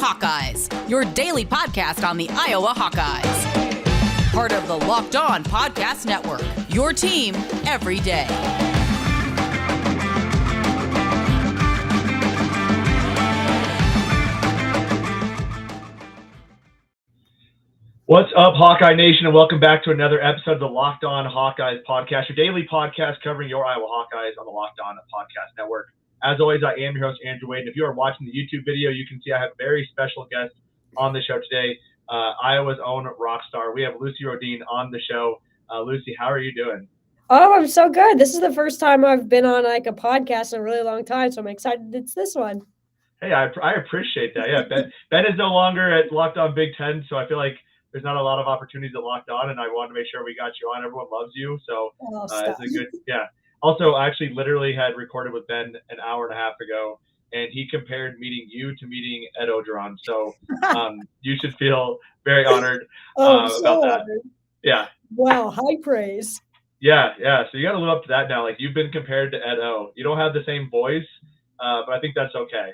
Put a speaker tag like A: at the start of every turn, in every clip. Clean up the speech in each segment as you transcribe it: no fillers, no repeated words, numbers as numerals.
A: Hawkeyes, your daily podcast on the Iowa Hawkeyes. Part of the Locked On Podcast Network, your team every day.
B: What's up, Hawkeye Nation, and welcome back to another episode of the Locked On Hawkeyes podcast, your daily podcast covering your Iowa Hawkeyes on the Locked On Podcast Network. As always, I am your host, Andrew Wade, and if you are watching the YouTube video, you can see I have a very special guest on the show today, Iowa's own rock star. We have Lucy Rohden on the show. Lucy, how are you doing?
C: Oh, I'm so good. This is the first time I've been on like a podcast in a really long time, so I'm excited it's this one.
B: Hey, I appreciate that. Yeah, Ben is no longer at Locked On Big Ten, so I feel like there's not a lot of opportunities at Locked On, and I wanted to make sure we got you on. Everyone loves you, so it's a good, yeah. Also, I actually literally had recorded with Ben an hour and a half ago, and he compared meeting you to meeting Ed Ogeron. So you should feel very honored about that.
C: Honored.
B: Yeah.
C: Wow, high praise.
B: Yeah. So you got to live up to that now. Like, you've been compared to Ed O. You don't have the same voice, but I think that's okay.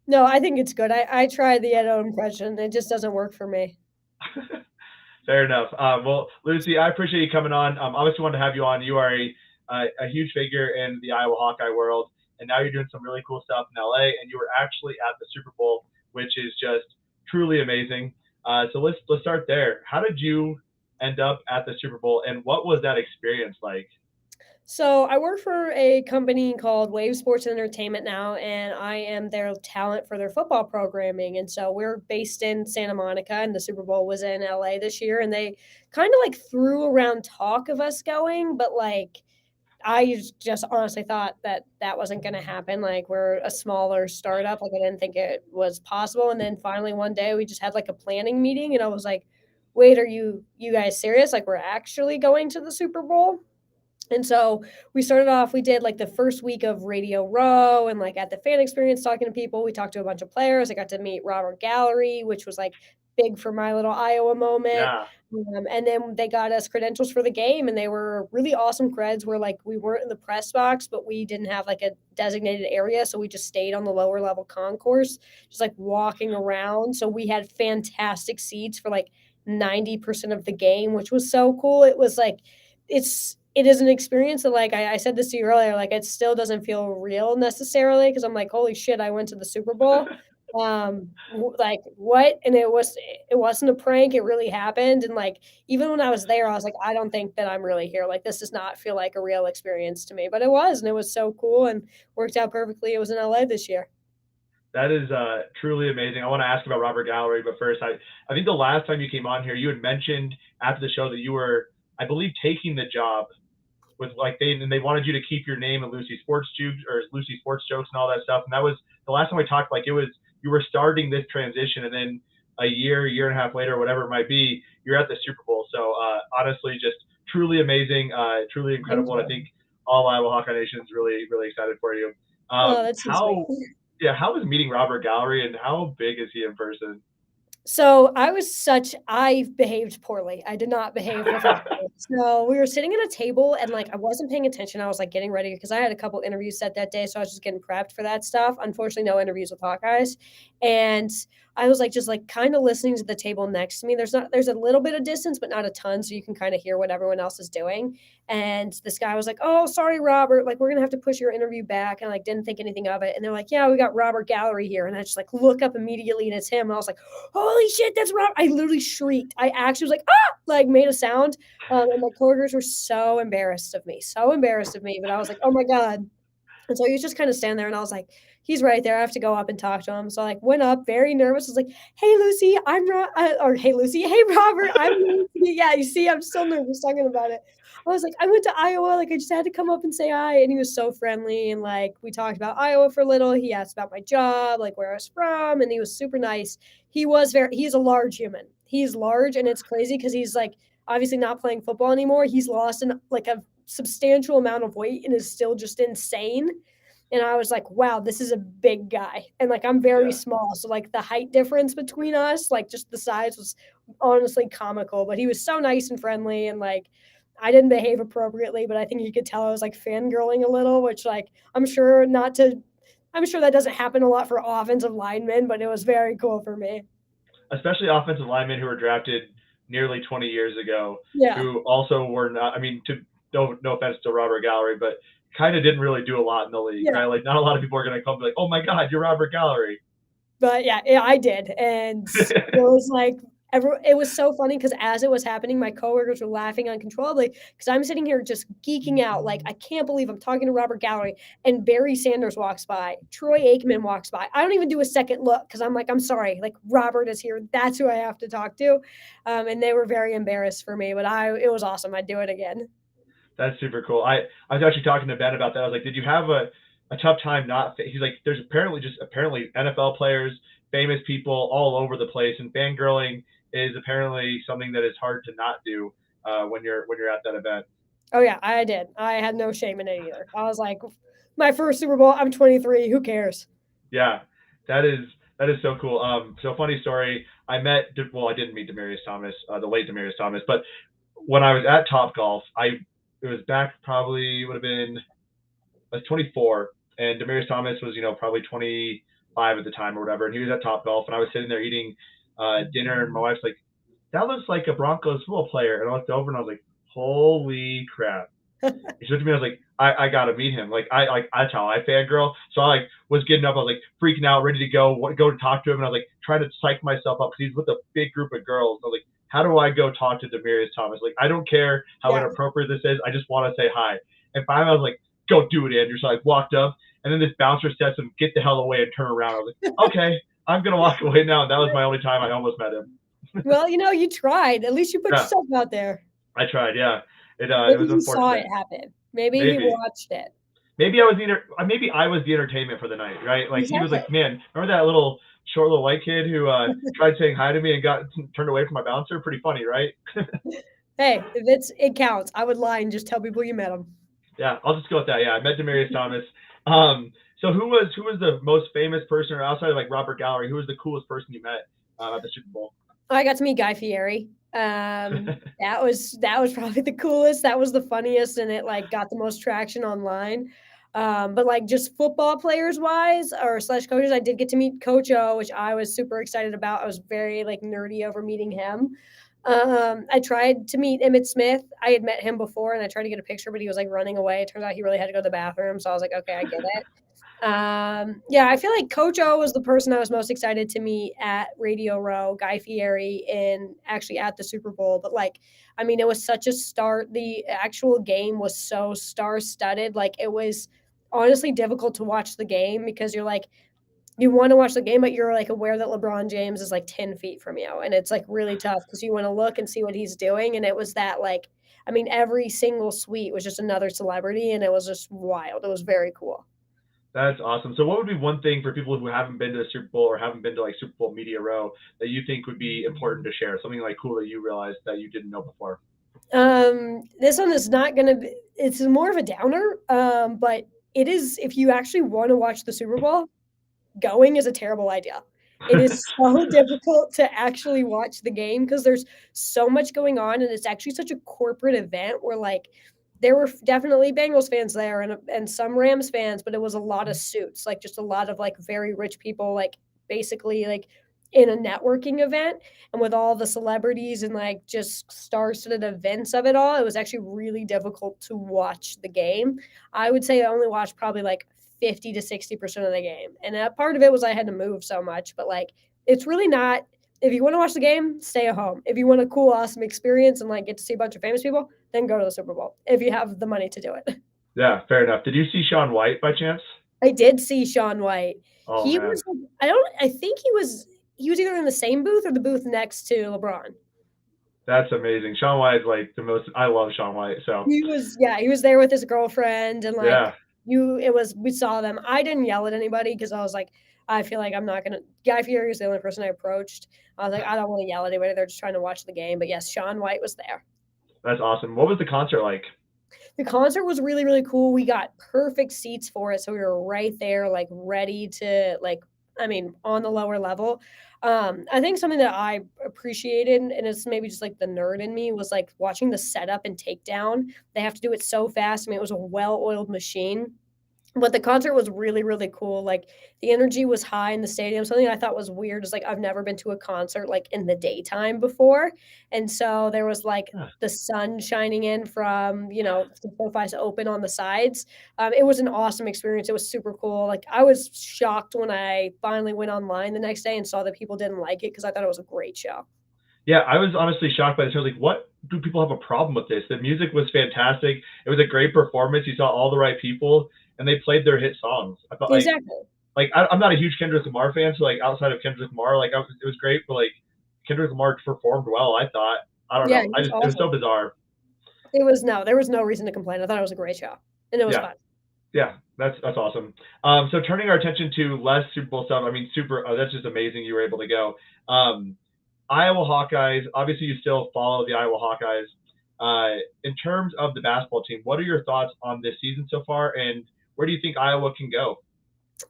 C: No, I think it's good. I tried the Ed O impression. It just doesn't work for me.
B: Fair enough. Well, Lucy, I appreciate you coming on. Obviously wanted to have you on. You are a huge figure in the Iowa Hawkeye world, and now you're doing some really cool stuff in LA, and you were actually at the Super Bowl, which is just truly amazing. So let's start there. How did you end up at the Super Bowl, and what was that experience like?
C: So I work for a company called Wave Sports and Entertainment now, and I am their talent for their football programming. And so we're based in Santa Monica, and the Super Bowl was in LA this year. And they kind of like threw around talk of us going, but like I just honestly thought that wasn't going to happen. Like, we're a smaller startup. Like, I didn't think it was possible. And then finally one day we just had like a planning meeting, and I was like, wait, are you guys serious? Like, we're actually going to the Super Bowl? And so we started off, we did like the first week of Radio Row and like at the fan experience talking to people. We talked to a bunch of players. I got to meet Robert Gallery, which was like big for my little Iowa moment.
B: Yeah.
C: And then they got us credentials for the game, and they were really awesome creds where like we weren't in the press box, but we didn't have like a designated area. So we just stayed on the lower level concourse, just like walking around. So we had fantastic seats for like 90% of the game, which was so cool. It was like, it is an experience that, like I said this to you earlier, like it still doesn't feel real necessarily, because I'm like, holy shit, I went to the Super Bowl. Like, what? And it wasn't a prank. It really happened. And like, even when I was there, I was like, I don't think that I'm really here. Like, this does not feel like a real experience to me, but it was, and it was so cool and worked out perfectly. It was in LA this year.
B: That is truly amazing. I want to ask about Robert Gallery, but first, I think the last time you came on here, you had mentioned after the show that you were, I believe, taking the job with like they wanted you to keep your name and Lucy Sports Jokes and all that stuff. And that was the last time we talked. Like, it was, you were starting this transition, and then a year and a half later, whatever it might be, you're at the Super Bowl. So honestly, just truly amazing, truly incredible. And I think all Iowa Hawkeye Nation is really, really excited for you.
C: That's
B: how was meeting Robert Gallery, and how big is he in person?
C: So I behaved poorly. I did not behave professionally. So we were sitting at a table, and like I wasn't paying attention. I was like getting ready because I had a couple interviews set that day. So I was just getting prepped for that stuff. Unfortunately, no interviews with Hawkeyes. And I was like just like kind of listening to the table next to me. There's a little bit of distance, but not a ton. So you can kind of hear what everyone else is doing. And this guy was like, "Oh, sorry, Robert. Like, we're going to have to push your interview back." And I like didn't think anything of it. And they're like, "Yeah, we got Robert Gallery here." And I just like look up immediately, and it's him. And I was like, "Holy shit, that's Robert." I literally shrieked. I actually was like, "Ah!" Like made a sound. And my coworkers were so embarrassed of me. But I was like, "Oh my God." And so he was just kind of standing there, and I was like, he's right there. I have to go up and talk to him. So I like went up very nervous. I was like, "Hey, Lucy, hey, Lucy, hey, Robert, I'm Lucy." Yeah, you see, I'm still nervous talking about it. I was like, "I went to Iowa. Like, I just had to come up and say hi." And he was so friendly. And like, we talked about Iowa for a little. He asked about my job, like where I was from. And he was super nice. He's a large human. He's large. And it's crazy because he's like, obviously not playing football anymore. He's lost like a substantial amount of weight and is still just insane. And I was like, wow, this is a big guy. And like, I'm very small. So like the height difference between us, like just the size was honestly comical, but he was so nice and friendly. And like, I didn't behave appropriately, but I think you could tell I was like fangirling a little, which like, I'm sure not to I'm sure that doesn't happen a lot for offensive linemen, but it was very cool for me.
B: Especially offensive linemen who were drafted nearly 20 years ago,
C: Yeah.
B: who also were not. I mean, no offense to Robert Gallery, but kind of didn't really do a lot in the league.
C: Yeah.
B: Right? Like, not a lot of people are going to come and be like, "Oh my God, you're Robert Gallery."
C: But yeah, I did, and it was like it was so funny because as it was happening, my coworkers were laughing uncontrollably because I'm sitting here just geeking out, like I can't believe I'm talking to Robert Gallery, and Barry Sanders walks by, Troy Aikman walks by. I don't even do a second look because I'm like, I'm sorry, like Robert is here. That's who I have to talk to, and they were very embarrassed for me, but it was awesome. I'd do it again.
B: That's super cool. I was actually talking to Ben about that. I was like, did you have a tough time not? He's like, there's apparently NFL players, famous people all over the place, and fangirling is apparently something that is hard to not do when you're at that event.
C: Oh yeah, I did. I had no shame in it either. I was like, my first Super Bowl. I'm 23. Who cares?
B: Yeah, that is so cool. So funny story. I didn't meet Demaryius Thomas, the late Demaryius Thomas, but when I was at Topgolf, it was back probably would have been I was 24, and Demaryius Thomas was probably 25 at the time or whatever, and he was at Topgolf, and I was sitting there eating dinner, and my wife's like, "That looks like a Broncos football player," and I looked over and I was like, "Holy crap!" She looked at me, I was like, I gotta meet him. Like that's how I fangirl. So I was getting up, I was like freaking out, ready to go to talk to him, and I was like trying to psych myself up because he's with a big group of girls. I was like, how do I go talk to Demaryius Thomas? Like, I don't care how inappropriate this is. I just want to say hi. And finally, I was like, go do it, Andrew. So I walked up, and then this bouncer said to him, get the hell away and turn around. I was like, okay, I'm gonna walk away now. And that was my only time I almost met him.
C: Well, you tried. At least you put yourself out there.
B: I tried, yeah. It
C: Maybe
B: was
C: he
B: unfortunate.
C: saw it happen. Maybe he watched it.
B: Maybe I was the entertainment for the night, right? Like
C: Exactly.
B: he was like, man, remember that short little white kid who tried saying hi to me and got turned away from my bouncer? Pretty funny, right?
C: Hey, it counts. I would lie and just tell people you met him.
B: Yeah, I'll just go with that. Yeah, I met Demaryius Thomas. So who was the most famous person, or outside of like Robert Gallery, who was the coolest person you met at the Super Bowl?
C: I got to meet Guy Fieri. That was probably the coolest. That was the funniest, and it like got the most traction online. But like just football players wise or / coaches, I did get to meet Coach O, which I was super excited about. I was very like nerdy over meeting him. I tried to meet Emmitt Smith. I had met him before, and I tried to get a picture, but he was like running away. It turns out he really had to go to the bathroom, so I was like, okay, I get it. Yeah, I feel like Coach O was the person I was most excited to meet at Radio Row, Guy Fieri, and actually at the Super Bowl. But like, I mean, it was such a start. The actual game was so star-studded. Like, it was honestly difficult to watch the game because you're like, you want to watch the game, but you're like aware that LeBron James is like 10 feet from you. And it's like really tough because you want to look and see what he's doing. And it was that like, I mean, every single suite was just another celebrity, and it was just wild. It was very cool.
B: That's awesome. So what would be one thing for people who haven't been to a Super Bowl or haven't been to like Super Bowl Media Row that you think would be important to share? Something like cool that you realized that you didn't know before?
C: This one is not going to be, it's more of a downer. But it is, if you actually want to watch the Super Bowl, going is a terrible idea. It is so difficult to actually watch the game because there's so much going on, and it's actually such a corporate event where like there were definitely Bengals fans there and some Rams fans, but it was a lot of suits, like just a lot of like very rich people, like basically like in a networking event. And with all the celebrities and like just star-studded events of it all, it was actually really difficult to watch the game. I would say I only watched probably like 50 to 60% of the game. And part of it was I had to move so much, but like, it's really not, if you want to watch the game, stay at home. If you want a cool, awesome experience and like get to see a bunch of famous people, then go to the Super Bowl if you have the money to do it.
B: Yeah, fair enough. Did you see Shaun White by chance?
C: I did see Shaun White.
B: Oh,
C: he
B: man.
C: was, I think he was either in the same booth or the booth next to LeBron.
B: That's amazing. Shaun White is like I love Shaun White. So
C: he was there with his girlfriend and like we saw them. I didn't yell at anybody because I was like, I feel like I'm not going to, Guy Fieri was the only person I approached. I was like, I don't want to yell at anybody. They're just trying to watch the game. But yes, Shaun White was there.
B: That's awesome. What was the concert like?
C: The concert was really, really cool. We got perfect seats for it. So we were right there, like ready to on the lower level. I think something that I appreciated, and it's maybe just like the nerd in me, was like watching the setup and takedown. They have to do it so fast. I mean, it was a well-oiled machine. But the concert was really, really cool. Like, the energy was high in the stadium. Something I thought was weird is, like, I've never been to a concert, like, in the daytime before, and so there was, like,
B: Huh.
C: the sun shining in from, the SoFi's open on the sides. It was an awesome experience. It was super cool. Like, I was shocked when I finally went online the next day and saw that people didn't like it because I thought it was a great show.
B: Yeah, I was honestly shocked by this. I was like, what do people have a problem with this? The music was fantastic. It was a great performance. You saw all the right people, and they played their hit songs. I felt
C: Exactly.
B: I'm not a huge Kendrick Lamar fan, so like outside of Kendrick Lamar, it was great, but like Kendrick Lamar performed well. I thought. I don't
C: Yeah,
B: know.
C: he was
B: It was so
C: awesome.
B: bizarre.
C: There was no reason to complain. I thought it was a great show, and it was
B: Yeah,
C: fun.
B: yeah, that's awesome. So turning our attention to less Super Bowl stuff. I mean, super. That's just amazing. You were able to go. Iowa Hawkeyes. Obviously, you still follow the Iowa Hawkeyes. In terms of the basketball team, what are your thoughts on this season so far, and where do you think Iowa can go?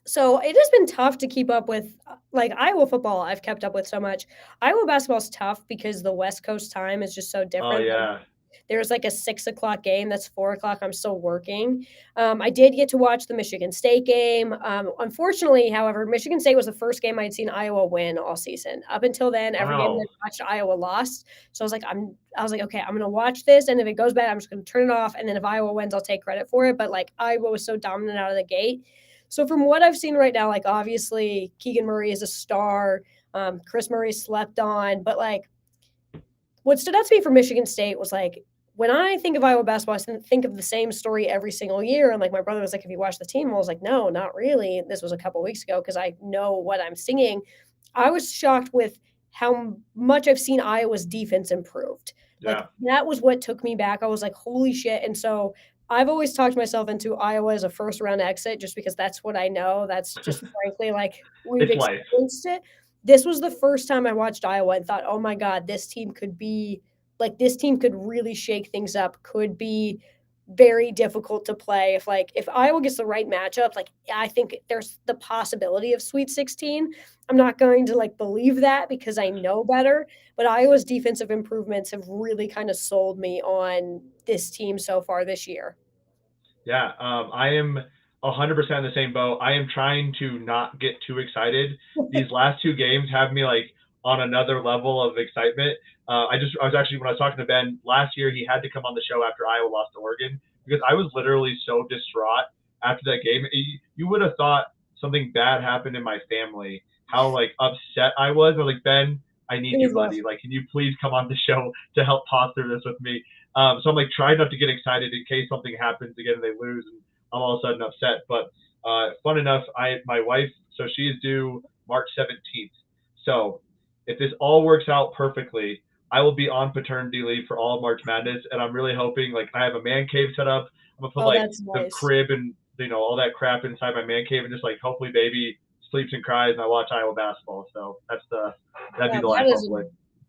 C: So it has been tough to keep up with, like, Iowa football. I've kept up with so much. Iowa basketball is tough because the West Coast time is just so
B: Oh
C: different. Like,
B: yeah.
C: there's like a 6 o'clock game that's 4 o'clock. I'm still working. I did get to watch the Michigan State game. Unfortunately, however, Michigan State was the first game I'd seen Iowa win all season. Up until then, every game that
B: Wow.
C: I watched, Iowa lost. So I was like, okay, I'm gonna watch this, and if it goes bad, I'm just gonna turn it off. And then if Iowa wins, I'll take credit for it. But like, Iowa was so dominant out of the gate. So from what I've seen right now, like, obviously Keegan Murray is a star. Chris Murray slept on, but like, what stood out to me for Michigan State was like, when I think of Iowa basketball, I think of the same story every single year. And like, my brother was like, "Have you watched the team?" I was like, "No, not really." This was a couple weeks ago because I know what I'm singing. I was shocked with how much I've seen Iowa's defense improved. Like,
B: Yeah.
C: that was what took me back. I was like, "Holy shit!" And so I've always talked myself into Iowa as a first round exit just because that's what I know. That's just frankly like we've
B: It's life.
C: experienced it. This was the first time I watched Iowa and thought, "Oh my god, this team could really shake things up, could be very difficult to play if Iowa gets the right matchup, like, I think there's the possibility of Sweet 16. I'm not going to, like, believe that because I know better, but Iowa's defensive improvements have really kinda sold me on this team so far this year.
B: Yeah, I am 100% in the same boat. I am trying to not get too excited. These last two games have me like on another level of excitement. I was actually when I was talking to Ben last year, he had to come on the show after Iowa lost to Oregon because I was literally so distraught after that game. You would have thought something bad happened in my family. How like upset I was. I was like, Ben, I need
C: It
B: you,
C: was rough.
B: buddy. Like, can you please come on the show to help talk through this with me? So I'm like trying not to get excited in case something happens again and they lose and I'm all of a sudden upset. But fun enough, my wife, so she is due March 17th. So if this all works out perfectly, I will be on paternity leave for all of March Madness, and I'm really hoping like I have a man cave set up. I'm gonna put
C: Oh,
B: like
C: that's
B: the
C: nice.
B: crib and all that crap inside my man cave, and just like hopefully baby sleeps and cries, and I watch Iowa basketball. So that'd be
C: Yeah,
B: the life
C: that is
B: hopefully.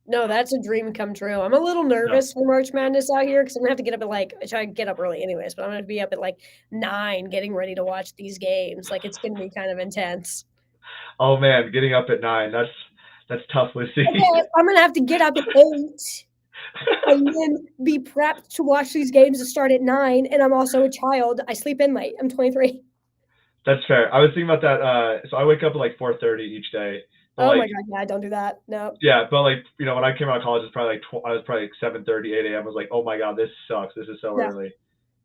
C: no, that's a dream come true. I'm a little
B: No.
C: nervous for March Madness out here because I'm gonna have to get up at like I try to get up early anyways, but I'm gonna be up at like 9 getting ready to watch these games. Like, it's gonna be kind of intense.
B: Oh man, getting up at 9. That's tough, Lucy.
C: Okay, I'm gonna have to get up at 8 and then be prepped to watch these games that start at 9, and I'm also a child. I sleep in late. I'm 23.
B: That's fair. I was thinking about that. So I wake up at like 4:30 each day. But
C: Oh my
B: like,
C: god, yeah, don't do that. No.
B: yeah, but like, when I came out of college, it's probably like I was probably like 7:30, 8 a.m. I was like, oh my god, this sucks. This is so
C: Yeah,
B: early. It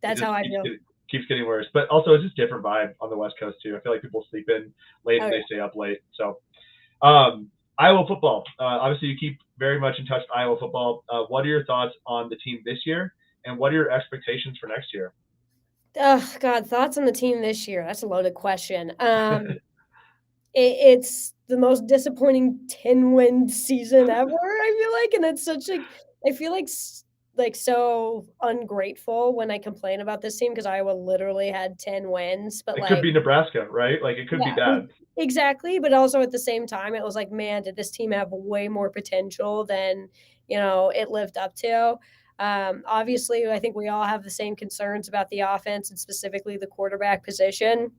C: that's
B: just
C: how I feel.
B: keeps getting worse. But also, it's just different vibe on the West Coast too. I feel like people sleep in late
C: Oh
B: and
C: yeah.
B: they stay up late. So, Iowa football. Obviously, you keep very much in touch with Iowa football. What are your thoughts on the team this year, and what are your expectations for next year?
C: Oh god, thoughts on the team this year? That's a loaded question. It's the most disappointing 10-win season ever, I feel like, and it's such like I feel like so ungrateful when I complain about this team because Iowa literally had 10 wins, but
B: It could
C: like
B: be Nebraska, right? Like it could be
C: yeah,
B: bad.
C: exactly, but also at the same time, it was like, man, did this team have way more potential than, it lived up to. Obviously, I think we all have the same concerns about the offense and specifically the quarterback position.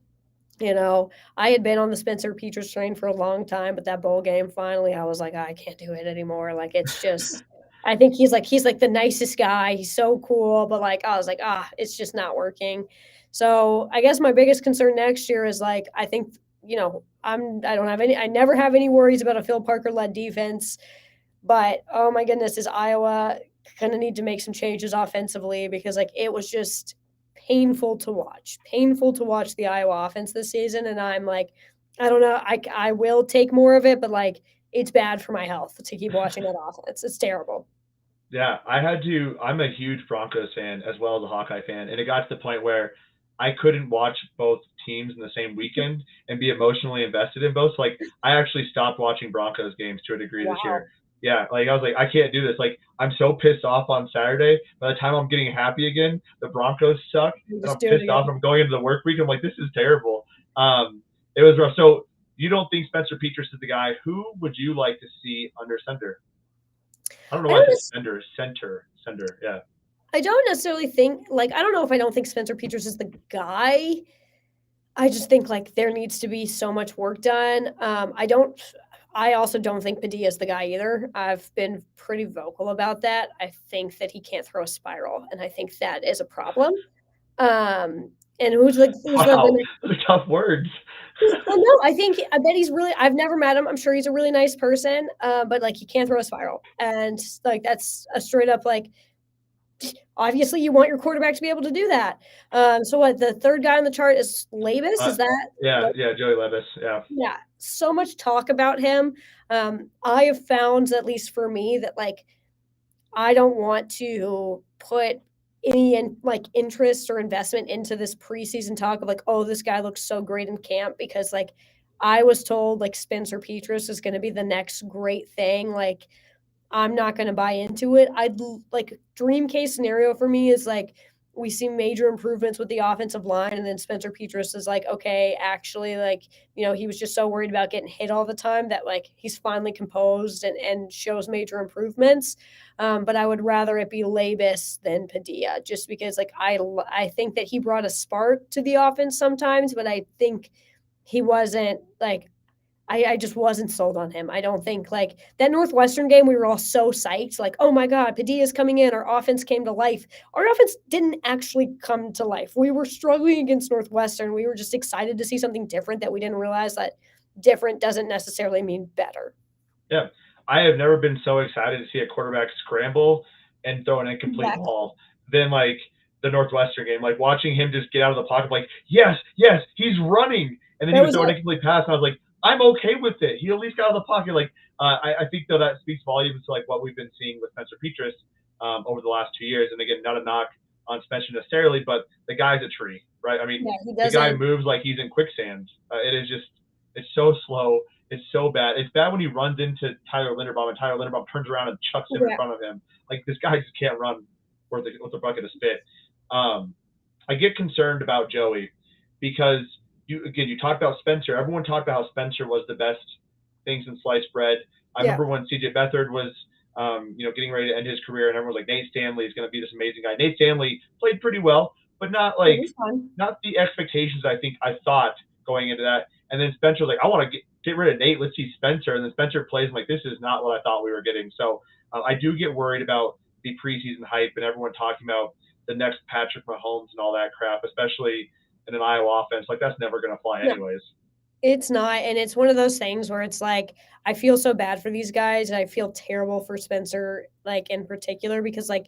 C: I had been on the Spencer Petras train for a long time, but that bowl game finally, I was like, I can't do it anymore. Like, it's just, I think he's like the nicest guy. He's so cool, but like, I was like, it's just not working. So I guess my biggest concern next year is like, I think, I never have any worries about a Phil Parker led defense, but oh my goodness, is Iowa going to need to make some changes offensively, because like it was just painful to watch the Iowa offense this season. And I'm like, I don't know, I will take more of it, but like it's bad for my health to keep watching that offense. It's terrible.
B: Yeah, I'm a huge Broncos fan as well as a Hawkeye fan. And it got to the point where I couldn't watch both teams in the same weekend and be emotionally invested in both. So, like, I actually stopped watching Broncos games to a degree this year. Yeah, like I was like, I can't do this. Like, I'm so pissed off on Saturday. By the time I'm getting happy again, the Broncos suck. And I'm pissed off. I'm going into the work week. I'm like, this is terrible. It was rough. So you don't think Spencer Petras is the guy? Who would you like to see under center? I don't know why it's center. Yeah.
C: I don't necessarily think, like, I don't know if I don't think Spencer Petras is the guy. I just think like there needs to be so much work done. I also don't think Padilla is the guy either. I've been pretty vocal about that. I think that he can't throw a spiral, and I think that is a problem. And who's
B: wow, those are tough words.
C: Well, no, I bet he's really, I've never met him. I'm sure he's a really nice person, but like he can't throw a spiral. And like that's a straight up like, obviously you want your quarterback to be able to do that. So what, the third guy on the chart is Labus? Is that?
B: Yeah, Joey Levis. Yeah.
C: Yeah. So much talk about him. I have found, at least for me, that like I don't want to put any interest or investment into this preseason talk of like, oh, this guy looks so great in camp, because like I was told like Spencer Petras is going to be the next great thing. Like I'm not going to buy into it. I'd like dream case scenario for me is like we see major improvements with the offensive line, and then Spencer Petras is like, okay, actually, like, he was just so worried about getting hit all the time that like he's finally composed and shows major improvements. But I would rather it be Labus than Padilla, just because like I think that he brought a spark to the offense sometimes, but I think he wasn't like, I just wasn't sold on him. I don't think like that Northwestern game, we were all so psyched, like, oh my God, Padilla's coming in. Our offense came to life. Our offense didn't actually come to life. We were struggling against Northwestern. We were just excited to see something different, that we didn't realize that different doesn't necessarily mean better.
B: Yeah. I have never been so excited to see a quarterback scramble and throw an incomplete ball than like the Northwestern game. Like watching him just get out of the pocket, like, yes, he's running. And then he would throw an incomplete pass. And I was like, I'm okay with it. He at least got out of the pocket. Like, I think though that speaks volumes to like what we've been seeing with Spencer Petras over the last 2 years. And again, not a knock on Spencer necessarily, but the guy's a tree, right? I mean, the guy moves like he's in quicksand. It's so slow. It's so bad. It's bad when he runs into Tyler Linderbaum and Tyler Linderbaum turns around and chucks him in front of him. Like this guy just can't run with a bucket of spit. I get concerned about Joey because you talked about Spencer. Everyone talked about how Spencer was the best thing since sliced bread. I remember when CJ Beathard was, getting ready to end his career, and everyone was like, Nate Stanley is going to be this amazing guy. Nate Stanley played pretty well, but not the expectations I think I thought going into that. And then Spencer was like, I want to get rid of Nate. Let's see Spencer. And then Spencer plays. I'm like, this is not what I thought we were getting. So I do get worried about the preseason hype and everyone talking about the next Patrick Mahomes and all that crap, especially in an Iowa offense. Like that's never going to fly anyways.
C: It's not. And it's one of those things where it's like, I feel so bad for these guys. And I feel terrible for Spencer, like in particular, because like,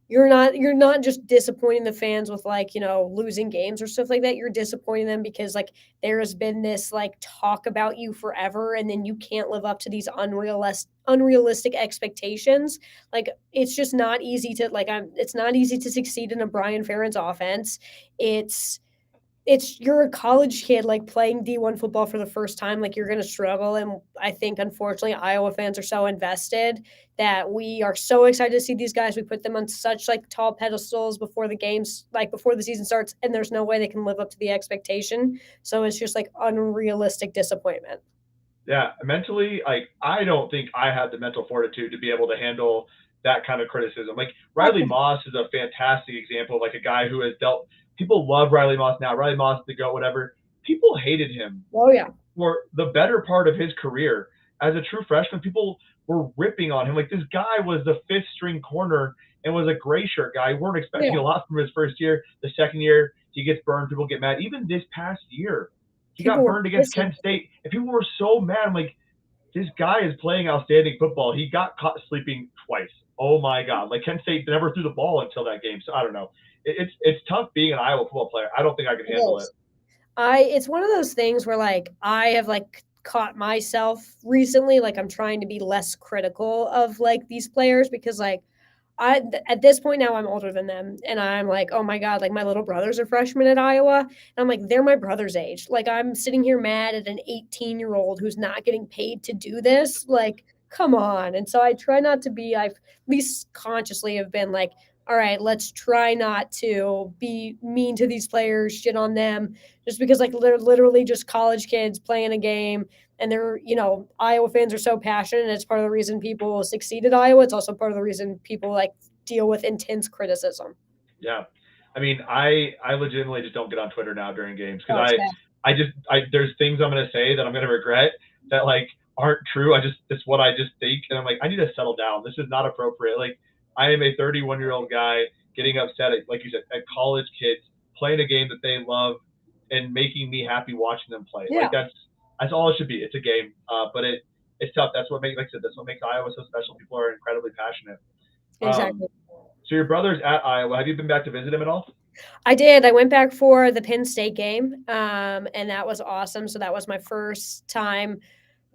C: you're not just disappointing the fans with like, losing games or stuff like that. You're disappointing them because like there has been this like talk about you forever, and then you can't live up to these unrealistic expectations. Like it's just not easy to it's not easy to succeed in a Brian Ferentz offense. You're a college kid like playing D1 football for the first time, like you're going to struggle. And I think unfortunately Iowa fans are so invested that we are so excited to see these guys. We put them on such like tall pedestals before the games, like before the season starts, and there's no way they can live up to the expectation. So it's just like unrealistic disappointment.
B: Yeah. Mentally, like I don't think I had the mental fortitude to be able to handle that kind of criticism. Like Riley Moss is a fantastic example of like a guy who has dealt. People love Riley Moss now. Riley Moss to go, whatever. People hated him.
C: Oh yeah.
B: For the better part of his career as a true freshman, people were ripping on him. Like this guy was the 5th string corner and was a gray shirt guy. We weren't expecting a lot from his first year. The second year, he gets burned, people get mad. Even this past year, he
C: People
B: got
C: were
B: burned against
C: pissing.
B: Kent State, and people were so mad. I'm like, this guy is playing outstanding football. He got caught sleeping twice. Oh my God! Like Kent State never threw the ball until that game. So I don't know. It's tough being an Iowa football player. I don't think I could handle it.
C: It's one of those things where like I have like caught myself recently, like I'm trying to be less critical of like these players because like at this point now I'm older than them and I'm like, oh my God, like my little brothers are freshmen at Iowa. And I'm like, they're my brother's age. Like I'm sitting here mad at an 18-year-old who's not getting paid to do this. Like, come on. And so I try not to be, I've at least consciously have been like, all right, let's try not to be mean to these players, shit on them, just because like they're literally just college kids playing a game and they're, Iowa fans are so passionate. And it's part of the reason people succeed at Iowa. It's also part of the reason people like deal with intense criticism.
B: Yeah. I mean, I legitimately just don't get on Twitter now during games because
C: Oh,
B: there's things I'm going to say that I'm going to regret that like aren't true. It's what I just think. And I'm like, I need to settle down. This is not appropriate. Like I am a 31-year-old guy getting upset at, like you said, at college kids playing a game that they love and making me happy watching them play.
C: Yeah.
B: Like that's all it should be. It's a game. But it's tough. That's what makes, like I said, that's what makes Iowa so special. People are incredibly passionate.
C: Exactly.
B: So your brother's at Iowa. Have you been back to visit him at all?
C: I did. I went back for the Penn State game, and that was awesome. So that was my first time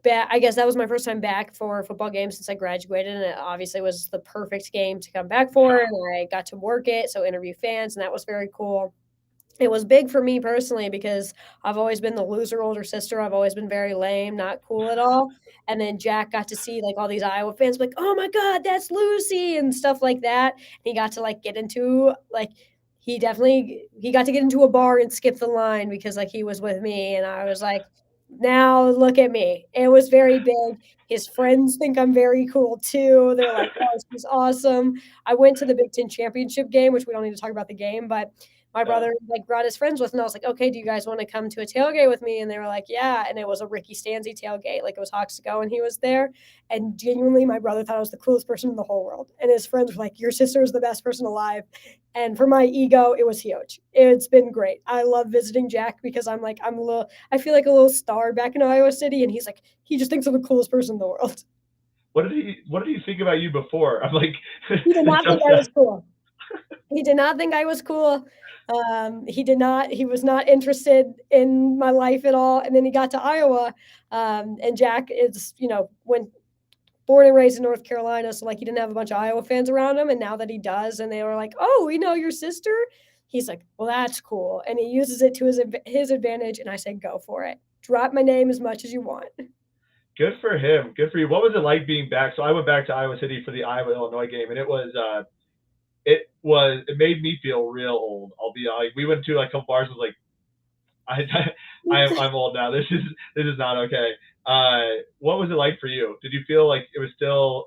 C: back. I guess that was my first time back for a football game since I graduated, and it obviously was the perfect game to come back for. And I got to work it, so interview fans, and that was very cool. It was big for me personally because I've always been the loser older sister. I've always been very lame, not cool at all. And then Jack got to see like all these Iowa fans like, "Oh my God, that's Lucy," and stuff like that. And he got to like get into like he got to get into a bar and skip the line because like he was with me and I was like, now look at me. It was very big. His friends think I'm very cool too. They're like, "Oh, she's awesome." I went to the Big Ten championship game, which we don't need to talk about the game, but my brother like brought his friends with, and I was like, "Okay, do you guys want to come to a tailgate with me?" And they were like, "Yeah." And it was a Ricky Stanzi tailgate, like it was Hawks to Go, and he was there. And genuinely, my brother thought I was the coolest person in the whole world. And his friends were like, "Your sister is the best person alive." And for my ego, it was huge. It's been great. I love visiting Jack because I feel like a little star back in Iowa City, and he's like, he just thinks I'm the coolest person in the world.
B: What did he think about you before? I'm like,
C: he did not think I was cool. He did not think I was cool. He was not interested in my life at all. And then he got to Iowa, and Jack is, when born and raised in North Carolina. So like he didn't have a bunch of Iowa fans around him. And now that he does, and they were like, "Oh, we know your sister." He's like, "Well, that's cool." And he uses it to his advantage. And I say, "Go for it. Drop my name as much as you want."
B: Good for him. Good for you. What was it like being back? So I went back to Iowa City for the Iowa-Illinois game, and it made me feel real old. I'll be like, we went to like a couple bars. I was like, I'm old now. This is not okay. What was it like for you? Did you feel like it was still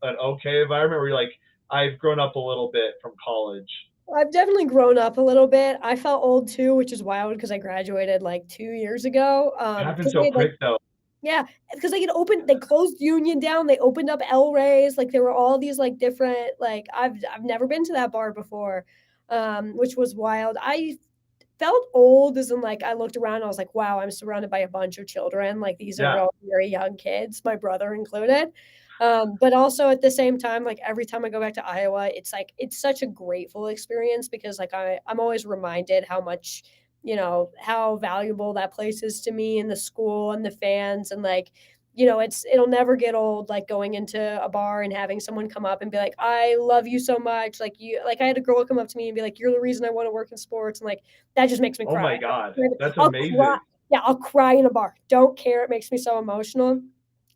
B: an okay environment? Or were you like, I've grown up a little bit from college?
C: I've definitely grown up a little bit. I felt old too, which is wild because I graduated like 2 years ago.
B: It happened so quick though.
C: Yeah, because they closed Union down, they opened up El Rey's, like there were all these like different like I've never been to that bar before, which was wild. I felt old as in like I looked around and I was like, wow, I'm surrounded by a bunch of children. Like these are all very young kids, my brother included. But also at the same time, like every time I go back to Iowa, it's like it's such a grateful experience because like I'm always reminded how much how valuable that place is to me and the school and the fans and like it'll never get old like going into a bar and having someone come up and be like, "I love you so much." Like I had a girl come up to me and be like, "You're the reason I want to work in sports." And like that just makes me cry.
B: Oh my God, that's amazing.
C: I'll cry in a bar. Don't care. It makes me so emotional.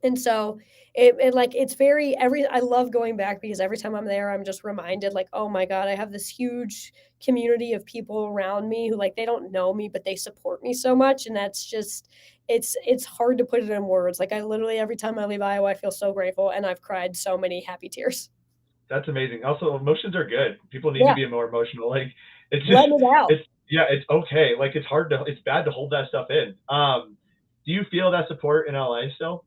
C: And so I love going back because every time I'm there, I'm just reminded like, oh my God, I have this huge community of people around me who like, they don't know me, but they support me so much. And that's just, it's hard to put it in words. Like I literally, every time I leave Iowa, I feel so grateful and I've cried so many happy tears.
B: That's amazing. Also, emotions are good. People need to be more emotional. Like it's just,
C: let it out.
B: It's okay. Like it's bad to hold that stuff in. Do you feel that support in LA still?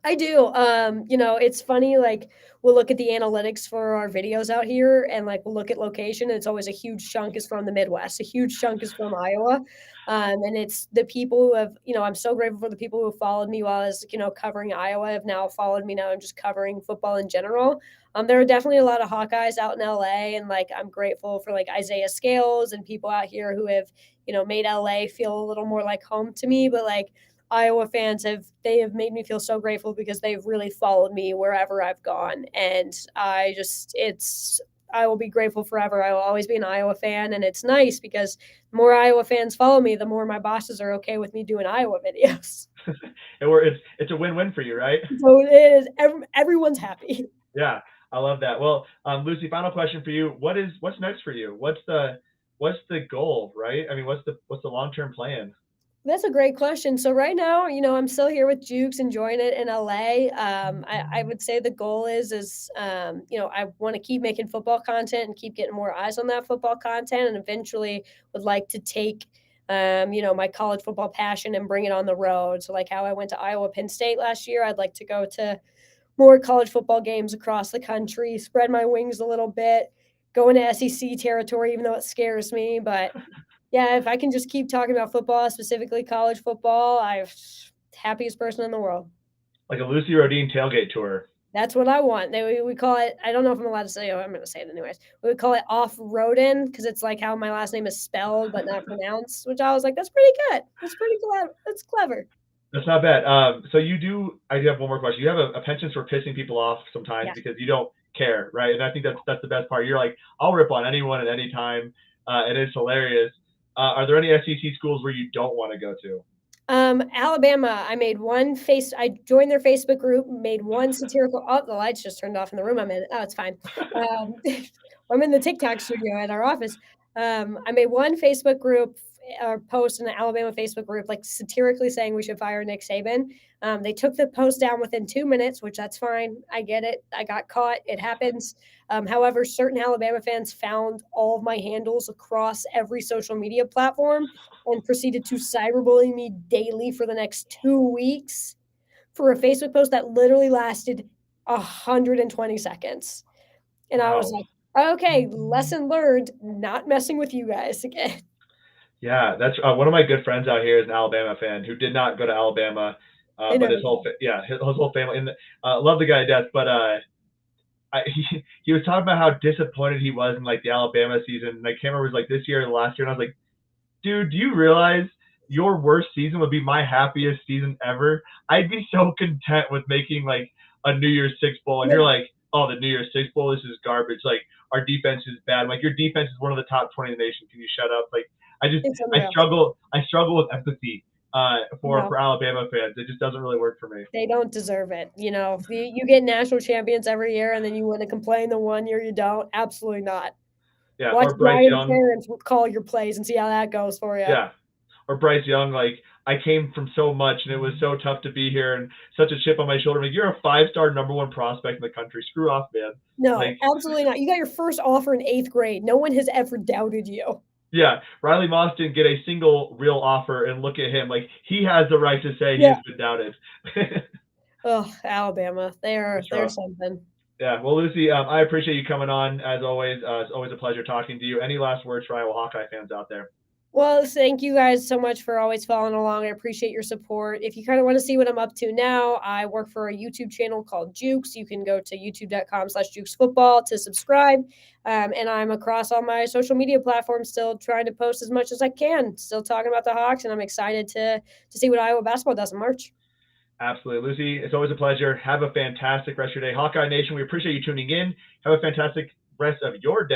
C: I do. It's funny, like, we'll look at the analytics for our videos out here and, like, we'll look at location, and it's always a huge chunk is from the Midwest. A huge chunk is from Iowa. And it's the people who have, I'm so grateful for the people who have followed me while I was, covering Iowa have now followed me now. I'm just covering football in general. There are definitely a lot of Hawkeyes out in LA, and like I'm grateful for like Isaiah Scales and people out here who have, made LA feel a little more like home to me. But like Iowa fans have made me feel so grateful because they've really followed me wherever I've gone. And I will be grateful forever. I will always be an Iowa fan. And it's nice because the more Iowa fans follow me, the more my bosses are okay with me doing Iowa videos.
B: It's a win-win for you, right?
C: So it is, everyone's happy.
B: Yeah, I love that. Well, Lucy, final question for you. What's next for you? What's the goal, right? I mean, what's the long-term plan?
C: That's a great question. So right now, I'm still here with Jukes, enjoying it in LA. I would say the goal is I want to keep making football content and keep getting more eyes on that football content, and eventually would like to take, my college football passion and bring it on the road. So like how I went to Iowa Penn State last year, I'd like to go to more college football games across the country, spread my wings a little bit, go into SEC territory, even though it scares me, but yeah, if I can just keep talking about football, specifically college football, I'm happiest person in the world.
B: Like a Lucy Rohden tailgate tour.
C: That's what I want. We call it, I don't know if I'm allowed to say it. I'm going to say it anyways. We would call it off Rohden because it's like how my last name is spelled but not pronounced, which I was like, that's pretty good. That's pretty clever. That's clever.
B: That's not bad. So I do have one more question. You have a penchant for pissing people off sometimes because you don't care, right? And I think that's the best part. You're like, I'll rip on anyone at any time. It is hilarious. Are there any SEC schools where you don't want to go to?
C: Alabama. I joined their Facebook group, made one satirical. Oh, the lights just turned off in the room I'm in. Oh, it's fine. I'm in the TikTok studio at our office. I made one Facebook group or post in the Alabama Facebook group, like satirically saying we should fire Nick Saban. They took the post down within 2 minutes, which that's fine. I get it. I got caught. It happens. However, certain Alabama fans found all of my handles across every social media platform and proceeded to cyberbully me daily for the next 2 weeks for a Facebook post that literally lasted 120 seconds. And I was like, okay, lesson learned, not messing with you guys again.
B: Yeah, that's one of my good friends out here is an Alabama fan who did not go to Alabama, but his whole family. And love the guy to death, but he was talking about how disappointed he was in like the Alabama season. And I can't remember, it was like this year or last year, and I was like, dude, do you realize your worst season would be my happiest season ever? I'd be so content with making like a New Year's Six bowl, and you're like, oh, the New Year's Six bowl, this is garbage. Like our defense is bad. I'm like, your defense is one of the top 20 in the nation. Can you shut up? Like I struggle with empathy for Alabama fans. It just doesn't really work for me.
C: They don't deserve it. You get national champions every year and then you want to complain the one year you don't. Absolutely not.
B: Yeah.
C: Watch
B: Or Bryce Young.
C: Parents call your plays and see how that goes for you.
B: Yeah. Or Bryce Young, like I came from so much and it was so tough to be here and such a chip on my shoulder. Like, you're a 5-star #1 prospect in the country. Screw off, man.
C: No, absolutely not. You got your first offer in 8th grade. No one has ever doubted you.
B: Yeah, Riley Moss didn't get a single real offer, and look at him. Like, he has the right to say he's been doubted.
C: Oh, Alabama. They're something.
B: Yeah. Well, Lucy, I appreciate you coming on, as always. It's always a pleasure talking to you. Any last words for Iowa Hawkeye fans out there?
C: Well, thank you guys so much for always following along. I appreciate your support. If you kind of want to see what I'm up to now, I work for a YouTube channel called Jukes. You can go to youtube.com/JukesFootball to subscribe. And I'm across all my social media platforms, still trying to post as much as I can, still talking about the Hawks, and I'm excited to see what Iowa basketball does in March.
B: Absolutely. Lucy, it's always a pleasure. Have a fantastic rest of your day. Hawkeye Nation, we appreciate you tuning in. Have a fantastic rest of your day.